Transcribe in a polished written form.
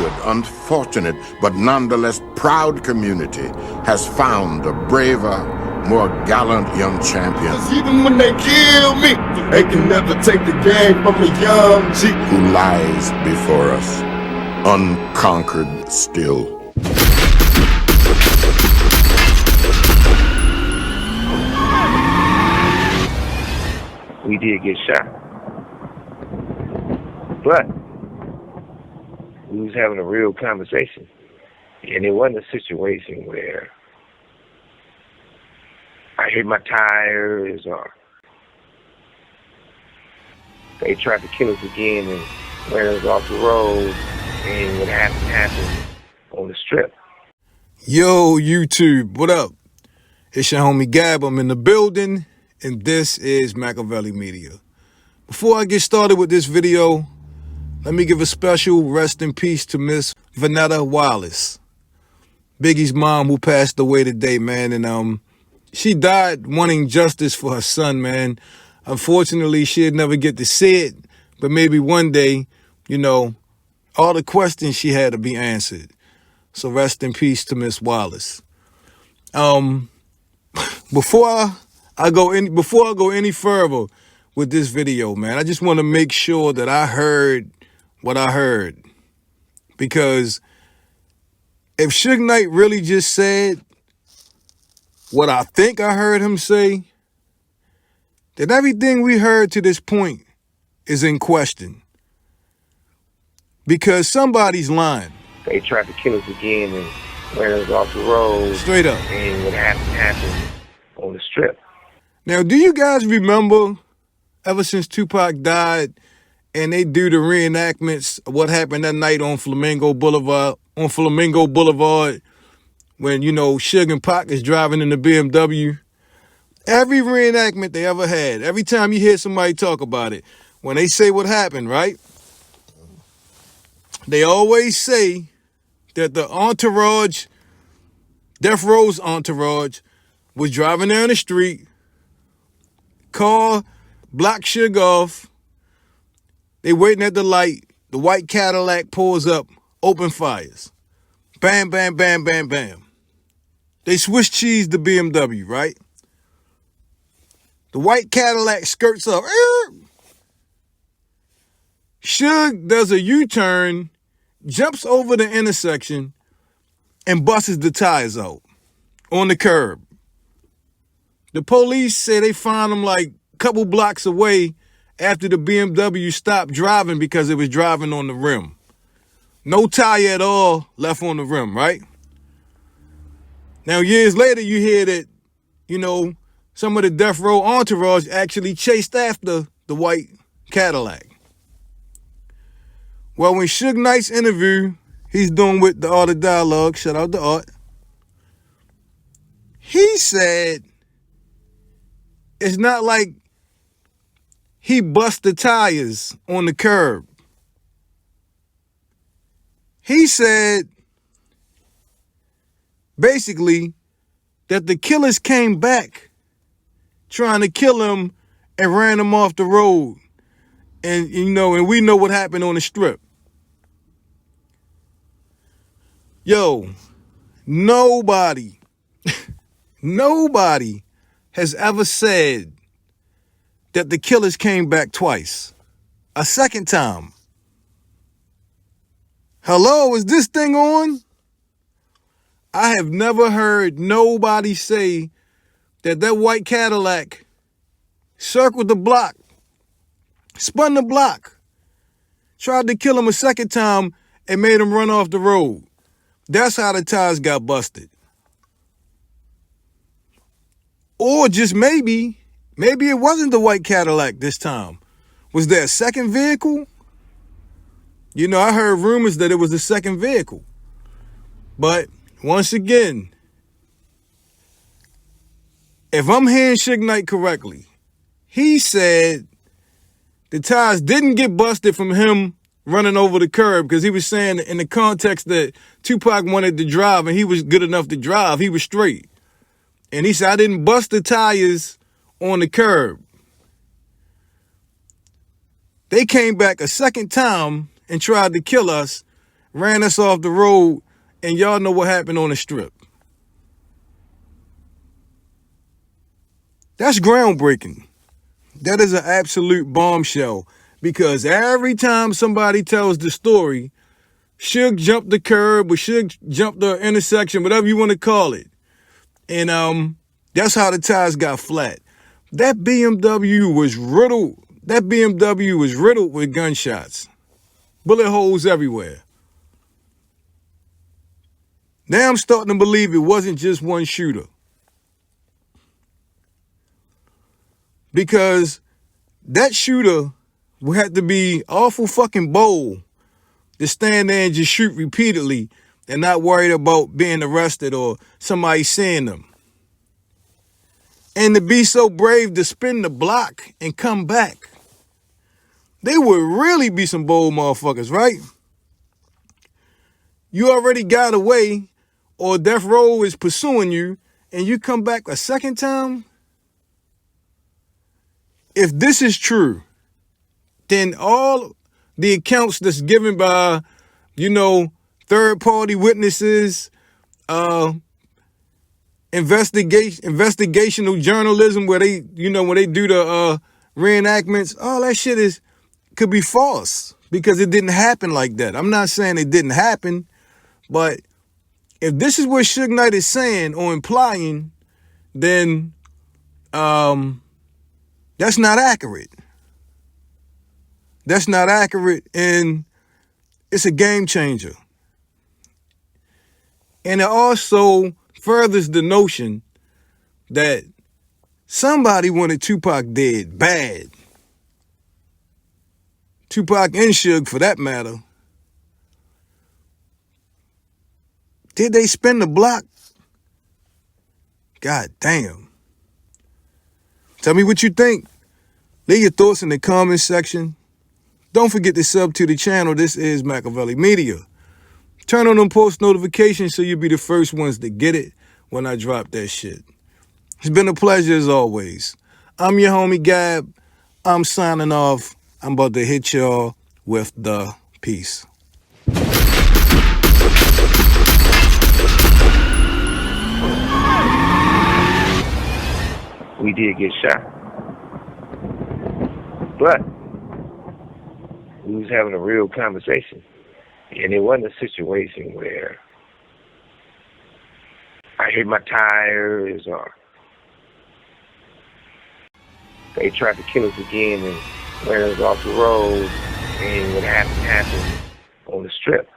injured, unfortunate, but nonetheless proud community has found a braver, more gallant young champion. 'Cause even when they kill me, they can never take the game from a young G. Who lies before us, unconquered still. We did get shot, but we was having a real conversation, and it wasn't a situation where I hit my tires or they tried to kill us again and ran us off the road, and what happened on the strip. Yo, YouTube, what up? It's your homie Gab. I'm in the building, and this is Machiavelli Media. Before I get started with this video, let me give a special rest in peace to Miss Vanetta Wallace, Biggie's mom, who passed away today, man. And she died wanting justice for her son, man. Unfortunately, she'd never get to see it, but maybe one day, you know, all the questions she had to be answered. So rest in peace to Miss Wallace. Before I go any further with this video, man, I just want to make sure that I heard what I heard. Because if Suge Knight really just said what I think I heard him say, then everything we heard to this point is in question. Because somebody's lying. They tried to kill us again and ran us off the road. Straight up. And what happened on the strip. Now, do you guys remember, ever since Tupac died, and they do the reenactments of what happened that night on Flamingo Boulevard, when, you know, Suge and Pac is driving in the BMW? Every reenactment they ever had, every time you hear somebody talk about it, when they say what happened, right? They always say that the entourage, Death Row's entourage, was driving down the street, car blocked Suge off, they waiting at the light, the white Cadillac pulls up, open fires. Bam, bam, bam, bam, bam. They Swiss cheese the BMW, right? The white Cadillac skirts up. Suge does a U-turn, jumps over the intersection, and busts the tires out on the curb. The police say they found him like a couple blocks away after the BMW stopped driving because it was driving on the rim. No tire at all left on the rim, right? Now, years later, you hear that, you know, some of the Death Row entourage actually chased after the white Cadillac. Well, when Suge Knight's interview he's doing with the Art of Dialogue, shout out to Art, he said it's not like he bust the tires on the curb. He said, basically, that the killers came back trying to kill him and ran him off the road. And, you know, and we know what happened on the strip. Yo, nobody has ever said that the killers came back twice. A second time. Hello, is this thing on? I have never heard nobody say that white Cadillac circled the block, spun the block, tried to kill him a second time, and made him run off the road. That's how the tires got busted. Or just maybe it wasn't the white Cadillac this time. Was there a second vehicle? You know, I heard rumors that it was the second vehicle. But once again, if I'm hearing Suge Knight correctly, he said the tires didn't get busted from him running over the curb, because he was saying in the context that Tupac wanted to drive and he was good enough to drive, he was straight. And he said, I didn't bust the tires on the curb. They came back a second time and tried to kill us, ran us off the road, and y'all know what happened on the strip. That's groundbreaking. That is an absolute bombshell, because every time somebody tells the story, Suge jumped the curb or Suge jumped the intersection, whatever you want to call it. And that's how the tires got flat. That BMW was riddled. That BMW was riddled with gunshots. Bullet holes everywhere. Now I'm starting to believe it wasn't just one shooter. Because that shooter would have to be awful fucking bold to stand there and just shoot repeatedly and not worried about being arrested or somebody seeing them. And to be so brave to spin the block and come back. They would really be some bold motherfuckers, right? You already got away, or death row is pursuing you, and you come back a second time? If this is true, then all the accounts that's given by, third-party witnesses, investigational journalism where they, when they do the reenactments, all that shit could be false because it didn't happen like that. I'm not saying it didn't happen, but if this is what Suge Knight is saying or implying, then that's not accurate. That's not accurate, and it's a game changer. And it also furthers the notion that somebody wanted Tupac dead bad. Tupac and Suge, for that matter. Did they spin the block? God damn. Tell me what you think. Leave your thoughts in the comments section. Don't forget to sub to the channel. This is Machiavelli Media. Turn on them post notifications so you'll be the first ones to get it when I drop that shit. It's been a pleasure as always. I'm your homie Gab. I'm signing off. I'm about to hit y'all with the peace. We did get shot. But we was having a real conversation. And it wasn't a situation where I hit my tires or they tried to kill us again and ran us off the road, and what happened on the strip.